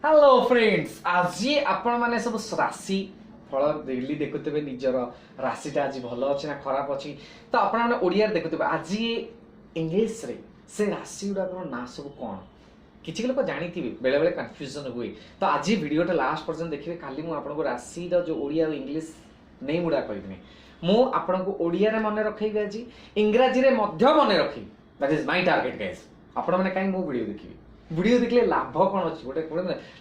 hello friends, आज आपण माने सब राशि फल डेली देखुते निजर राशिटा आज भल अच्छे ना खराब अच्छी तो आपण मैंने ओडिया देखुते आज इंग्लीश रे से राशि गुड़ा ना सब कौन किसी लोग जानी बेले बेले कन्फ्यूजन हुए तो आज वीडियोटा लास्ट पर्यटन देखिए खाली मुझे राशि जो ओडिया इंग्लीश नहीं गुड़ा कहनी मुझे ओडिया रे मन रखेबी आज इंग्राजी रे मध्य मन रखी that is my target guys आपण माने काई मो वीडियो देखिए वीडियो देखले लाभ कौन अच्छी गोटे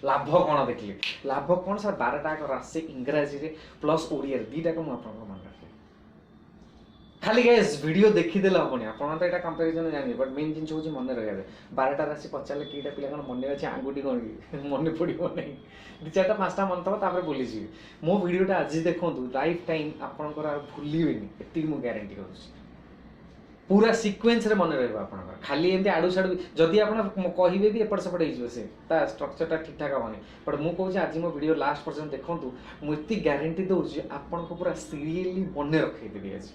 लाभ कौन देखिए लाभ कौन सर 12टा राशि इंग्राजी रे प्लस ओडिया दीटा को मन रखे खाली गाइस वीडियो देखीदेले हेनी आपन तो एटा कंपैरिजन जानि बट मेन जिन होची मन रहे 12टा राशि पचाले कीटा पिला कौन मन अछि आंगुठी कौन मन पड़ो नहीं दि चारटा पांचटा मन थब तापर बोली जी मो वीडियोटा आज देखंतु लाइफ टाइम आपनकर भूलिबेनी एति मु गारंटी करूछी पूरा सीक्वेंस रे मन रहबा आपनकर खाली एमती आडू साडू जदि आपन कहिबे भी एपट सेपट हिजो से ता स्ट्रक्चरटा ठीक ठाक होनी बट मु कहूँ आज मो वीडियो लास्ट पर्यंत देखंतु मु एति गारंटी दउछी आपन को पूरा सीरियसली बने रखै देबी आज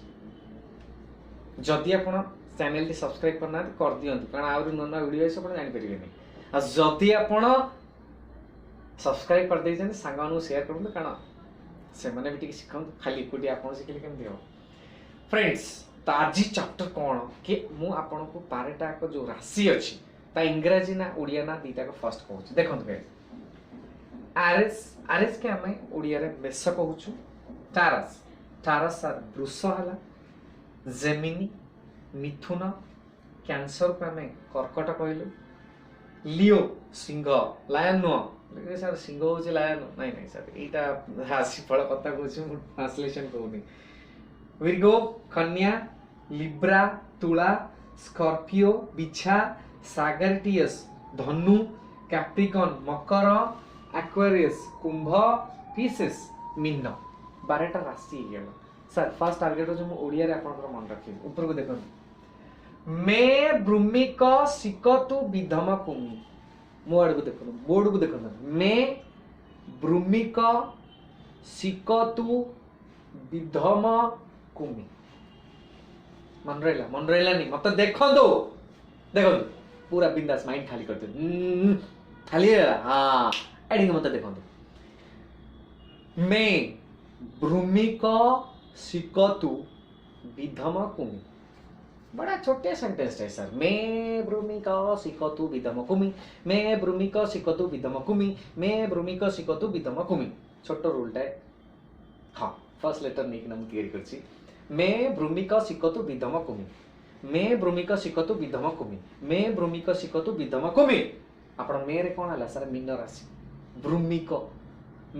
जदि आपन चैनल टी सब्सक्राइब करना कर दियंतु कारण आउरी नना वीडियो सब जानि परिबेनी आ जदि आपन सब्सक्राइब कर दे जने सांगा नु शेयर करबे कारण से माने भी ठीक सिखंतु खाली कोटी आपन सिखले केमति हो फ्रेंड्स तो आज चैप्टर कौन कि मु आपन को 12टा जो राशि अच्छी ता इंग्राजी ना ओडिया ना दीटा को फर्स्ट कहूँ देखो आरिस आरिस के आम ओडिया रे मेष कहूँ टारस टारस सर वृष है जेमिनी मिथुन कैंसर को आम कर्कट कहलु लियो सिंह लायन नुह सर सिंह हूँ लायन नहीं नहीं सर यहाँ राशिफल कथा कहूँ ट्रांसलेशन कहूनी virgo कन्या लिब्रा तुला स्कॉर्पियो बिछा सागरिटियस धनु कैप्रिकॉर्न मकर एक्वेरियस कुंभ पिसेस मीन 12टा राशि गला सर फर्स्ट टारगेट जो मु ओडिया रे आपन मन रखी ऊपर को देखो मे ब्रूमिक सिकतु विधम कुमी मो आड़ को देखो बोर्ड को देखो मे ब्रूमिक सिकतु विधम कुमी मन रहा नहीं मत देखो देखो पूरा बिंदास माइंड खाली करते खाली हाँ एडिंग मत देखो मैं भूमिक सिकतु विधम कुमी बड़ा छोटे सेंटेंस है सर मैं भूमिक सिकतु विधम कुमी मैं भूमिक सिकतु विधम कुमी मैं भूमिक सिकतु विधम कुमी छोट रूलटा है हाँ फर्स्ट लेटर नहीं ना तैयारी करछि मैं भूमिक सिकतु विधम कुमी मैं भूमिक सिकतु विधम कुमी मैं भूमिक सिकतु विधम कुमी आपण मे रे कोन हला सर मीन राशि भूमिक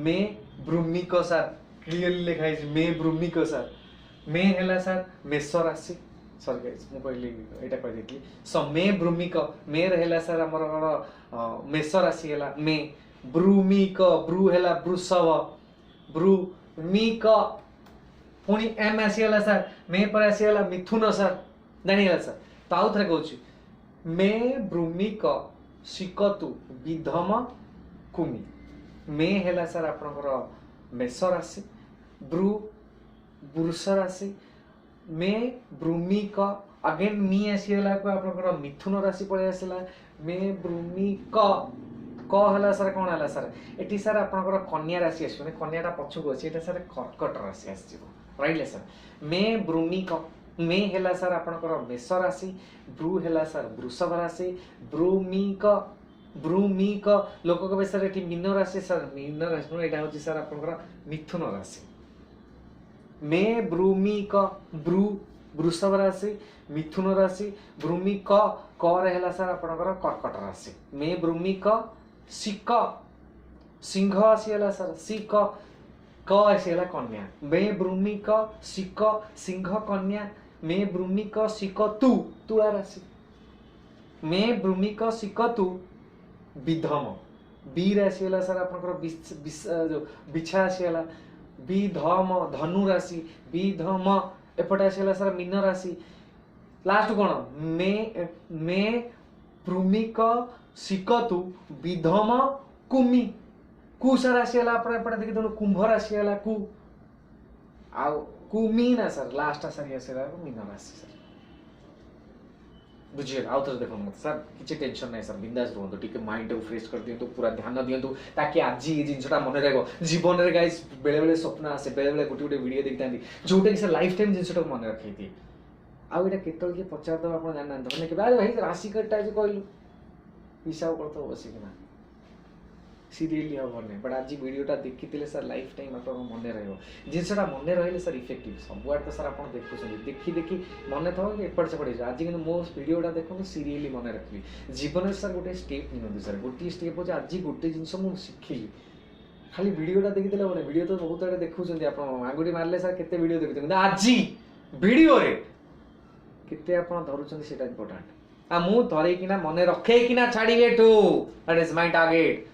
मैं भूमिक सर क्लियरली लिखा है मैं भूमिक सर मैं हला सर मेष राशि सॉरी गाइस मु कहली एटा कह देती सो मैं भूमिक मे रे हला सर हमर मेष राशि हला मैं भूमिक ब्रू हला वृषभ भूमिक पुणी एम आसीगला सर मे पर आसीगला मिथुन सर जानीगला सर तो आउ थे कहूँ मे भूमिक सिकतु विधम कुमी मे है सर आपणकर मेष राशि वृष राशि मे भूमिक अगेन मी आसीगला आपणकर मिथुन राशि पड़े आसला मे भूमिक कहला सर कौन है सर एटी सर आपणकर कन्या राशि आस कन्याटा पछक अच्छे ये सर कर्कट राशि आसो रही सर मे भूमिक मे है सर आपणकर मेष राशि भ्रू है सर वृषभ राशि भ्रूमिक भ्रूमिक लोक सर ये मीन राशि सर मीन राशि यहाँ हूँ सर आपणकर मिथुन राशि मे भ्रूमिक भ्रू वृषभ राशि मिथुन राशि भ्रूमिक है सर आपणकर कर्कट राशि मे भ्रूमिक सिक सिंह आसीगला सर सिक क आसीगला कन्या मे भ्रूमिक सिक सिंह कन्या मे भ्रूमिक सिक तुला राशि मे भ्रूमिक सिक विधम बी आसीगला सर आपनकर जो बिछा आसीगला विधम धनु राशि विधम एपटे आसीगला सर मीन राशि लास्ट कौन मे भ्रूमिक सिकतु विधम कुमी कु सर आसीगला आपन देखि दनु कुंभ राशि आला कु आ कुमी ना सर लास्ट सर आसीगला मीन राशि सर बुझे आउ थे देखो मत सर किसी टेंशन नहीं सर बिंदास रुहतु टिके माइंड को फ्रेश कर दियंतु पूरा ध्यान दियंतु ताकि आज ये जिनसटा मन रहबो जीवन रे गाइस बेले बेले स्वप्न आसे बेले बेले गुटी गुटी वीडियो देखतांती जोटे कि सर लाइफ टाइम जिनसटा मन रखैती आउ एटा केतल के पचार दो आपण जानना माने के भाई राशि कटा जे कहलु हिसाब करतो बसिकना सीरियसली हम नहीं बट आज वीडियोटा देखी सर लाइफ टाइम आप मन रही जिनसा मन रही सर इफेक्टिव सब आड़े तो सर आप देखी देखी मन था कि एपट सेपट आज कि मो वीडियोटा देखो सीरियसली मन रखी जीवन में सर गोटे स्टेप नि सर गोटे स्टेप हो आज गोटे जिनस मुझे शिखिली खाली वीडियोटा देखीदे मैंने वीडियो तो बहुत आड़े देखुं आप आंगुठी मारे सर केते वीडियो देखते आज वीडियो केते आप धरुंच से इम्पोर्टाट मु धरकिना मन रखेकिना छाड़ी एठू दैट इज माय टारगेट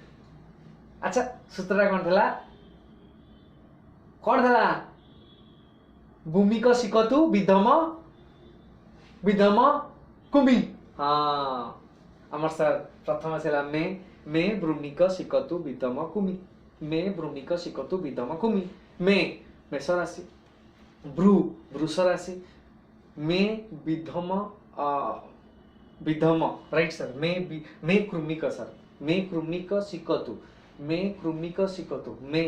अच्छा सूत्रटा कौन था भूमि को शिकतु विधम विधम कुमि हाँ अमर सर प्रथम से मे भ्रूमिक शिकतु विधम कुमि मे भ्रूमिक शिकतु विधम कुमि मे मेष राशि वृष राशि मे विधम विधम राइट सर मे कृमिक सर मे कृमिक शिकतु मे कृमिक शिकतु मे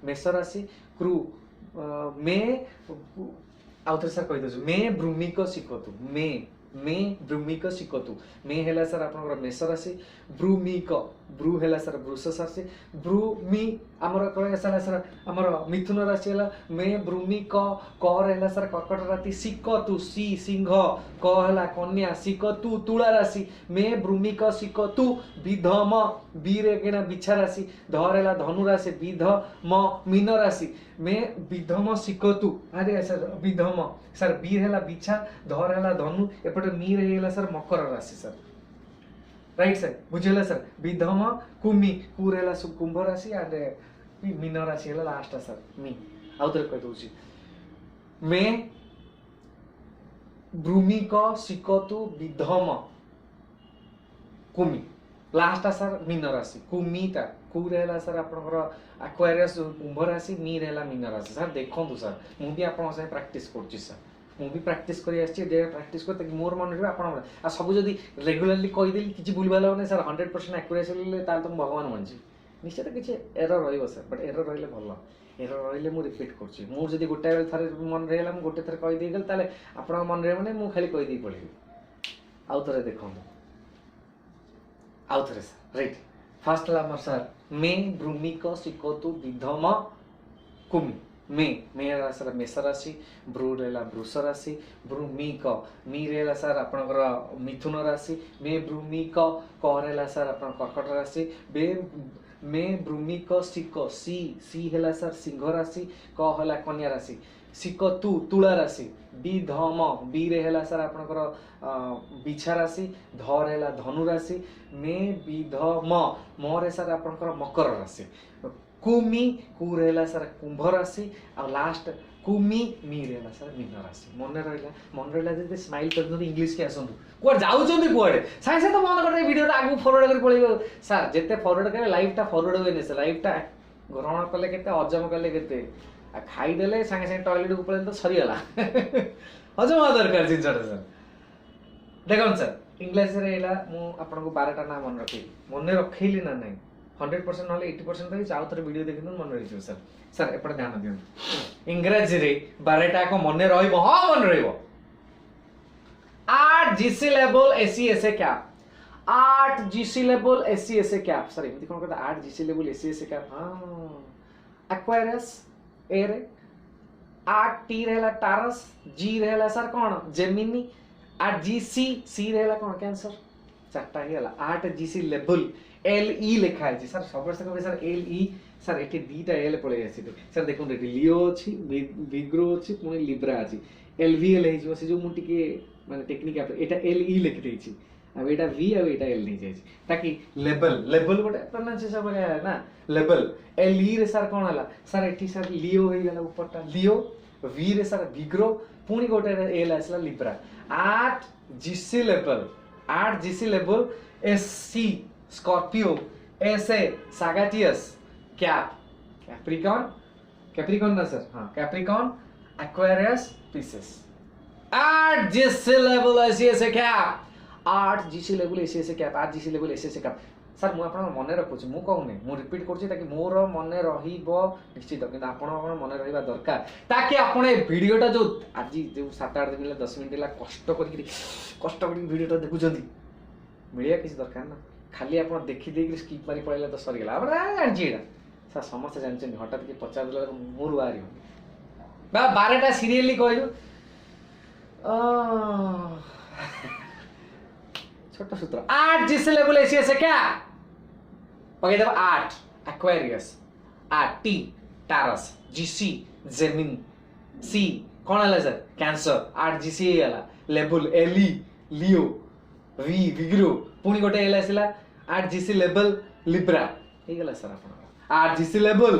मेष राशि कृ मे आउ थे सर कही दे मे भ्रूमिक शिकतु मे भ्रूमिक शिकतु मे है सर आप मेष राशि भ्रूमिक भ्रू है सर वृष राशि भ्रूमि आमर कह सर आमर मिथुन राशि है मे भ्रूमिक क रहा सर कर्कट राशि शिकतु सी सिंह क है कन्या शिकतु तुला राशि मे भ्रूमिक शिकतु विधम बीरेकिना बिछा राशि धर है धनु राशि विधम मीन राशि मे विधम शिकतु अरे सर विधम सर बीर है बिछा धर है धनु एपटे मीर है सर मकर राशि सर राइट सर बुझेला सर विधम कुमि कुर है कुंभ राशि एंड मीन राशि है लास्ट सर मी आउ थे कह दूसरी मे भ्रूमिक शिकतु विधम कुमि लास्ट सर मीन राशि कुमिटा कुर है सर आपनकर एक्वारियस कुंभ राशि मीर है मीन राशि सर देखो सर मुझे आपसे प्रैक्टिस कर सर मुझे प्रैक्टिस प्रैक्टिस करते मोर मन रही आप सब जब रेगुलाली कहीदेली किसी भूलभाल ना सर 100% एक्यूरेसी तो भगवान मानছি निश्चित किसी एरर रही सर बट एरर रही भल एरर रही मुझे रिपीट कर गोटे थे मन रहा मुझे गोटे थर कहीदे गल आप मन रहे मैंने मुझे खाली कहीदे पड़ेगी आउ थे देख आउ थे सर राइट फास्ट है सर मे भ्रूमिक शिकतु विधम कुमि मे सर मेष राशि भ्रू रहा वृष राशि भ्रूमिक मी रहा सर आपणकर मिथुन राशि मे भ्रूमिक क रहा सर आप कर्कट राशि मे भ्रूमिक शिक सी है सर सिंह राशि क है कन्या राशि शिकतु तुला राशि विधम बी है सर आपणकर बिछा राशि धर है धनु राशि मे विधम मोर सर आपणकर मकर राशि कुमि कुर है सर कुंभ राशि और लास्ट कुमि मी रहा सर मीन राशि मन रहा जब स्माइल कर इंग्लीश के आसतु कुआड़े जाऊँच कुआड़े सागे सागे तो मन कर वीडियो आगे फरवर्ड कर पड़े सर जिते फरवर्ड करें लाइफटा फरवर्ड हुए सर लाइफटा ग्रहण कले के हजम कले के खाईदे सागे सागे टॉयलेट को पड़े तो सरीगला हजम हवा दरकार जिनसा सर देखो सर इंग्लिश आपको 12टा ना मन रखी मन रखेली ना नहीं 100% ना 80% तो आउ थे वीडियो देखते मन रही सर सर एपटे ध्यान दिखाँ इंग्राजी रे 12टा को मन रहा हाँ मन रहा GC level AC S cap 8 GC level AC S cap sir एमती कौन कहता 8 GC level AC S cap हाँ एक्वारियस ए रे 8 टी रहला टारस जी रहला सर कौन जेमिनी 8 जीसी सी रहला कौन कैंसर 4टा ही हला 8 जीसी लेवल एल ई लिखा है सर सब सर एल ई सर ये 2टा एल पड़े सर देखो लियो अच्छी विग्रो अच्छी पुणी लिब्रा अच्छी एल भि एल से जो मुझे माने टेक्निक यहाँ एल ई लिखिदे अब यहाँ वी आउ यहाँ एल नहीं जाए ताकि लेवल लेवल गोटे प्रोनाउंसिएशन है ना लेवल एल ई रे सर कौन है सर ये सर लियो हो गला ऊपरटा लियो वी रे सर विग्रो पुणी गोटे एल आसला Libra 8 GC level 8 GC level एस सी स्कॉर्पियो ऐसे सागाटियस कैप कैप्रिकॉर्न कैप्रिकॉर्न ना सर हाँ Capricorn Aquarius Pisces 8 GC level ACS cap 8 GC level ACS cap 8 GC level ACS cap sir मु आपन मने रखुची मु कहूनी मु रिपीट करछि ताकि मोर मने रहिबो निश्चित किंतु आपन मने रहिबा दरकार ताकि आपन ए वीडियोटा जो आज जो 7-8 दिन 10 मिनिट ला कष्ट करी वीडियोटा देखुचंदी मिलिया किसी दरकार ना खाली आपन देखि देकि स्किप मारी पळैला तो सरी गेला आपण जानछि एटा सर समस्त जानछि हठात के पचार दिला मोर वारी बा 12टा सीरियली कहलु छोटा सूत्र 8 जिस लेवल एसीएस क्या पकड़ देव 8 Aquarius 8 T Taurus GC Gemini C कौन है सर कैंसर 8 जीसी हैला लेवल एली लियो वी विग्रो पुनी गोटे हैला सिला 8 जीसी लेवल लिब्रा हे गेला सर आपण 8 GC level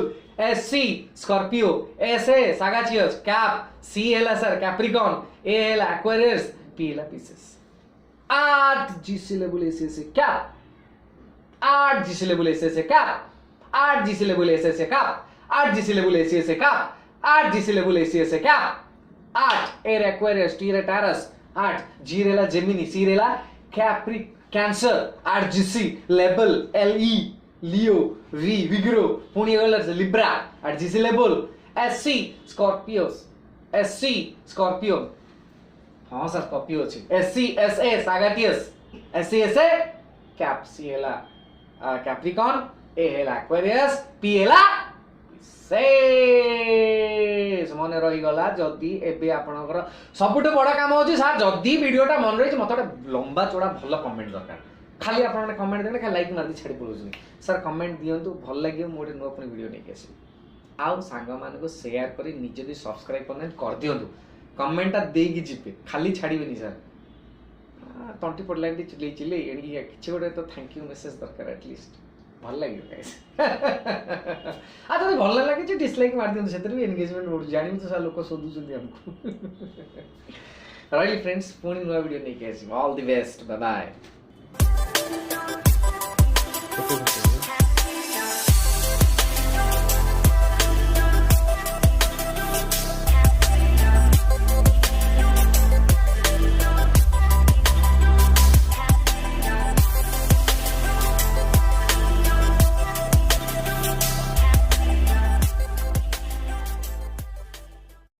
SC Scorpio SA Sagittarius cap C हैला सर कैप्रिकॉर्न ए हैला एक्वेरियस पी हैला Pisces 8 GC level ACS cap 8 GC level ACS cap 8 GC level ACS cap 8 GC level ACS cap 8 GC level ACS cap 8 Air Aquarius T रे Taurus 8 G रेला Gemini C रेला Capri Cancer 8 GC level LE Leo V Virgo पुनी वाला Libra 8 GC level SC Scorpios SC Scorpio हाँ sir Scorpio अछि SC SA Sagittarius SC SA cap C हैला Capricorn A हैला Aquarius P हैला से मने रही गला जदी एबे आपनकर सबुटे बडा काम होछि सर जदी वीडियोटा मन रही मते लंबा चौड़ा भल कमेंट दरकार खाली आपन कमेंट देले खाली लाइक मार दी छाडी पळुछनी सर कमेंट दियंतु भल लागियो मोटे नो अपनी वीडियो नै केसी आउ सांग मान को शेयर करी निजे भी सब्सक्राइब करने कर दियंतु कमेंटा देगी जीपे खाली छाड़ीबेनी सर तंटी पड़ला चिल्ले एणि किछि गोटे तो थैंक यू मेसेज दरकार एटलिस्ट भल लागियो गाइस आ तो भल लागे जे डिसलाइक मार दियंतु सेतर भी एंगेजमेंट रोड जानि तो सा लोक सोदु छथि हमको राइट फ्रेंड्स पुनी नुवा वीडियो नै के आसी all the best bye bye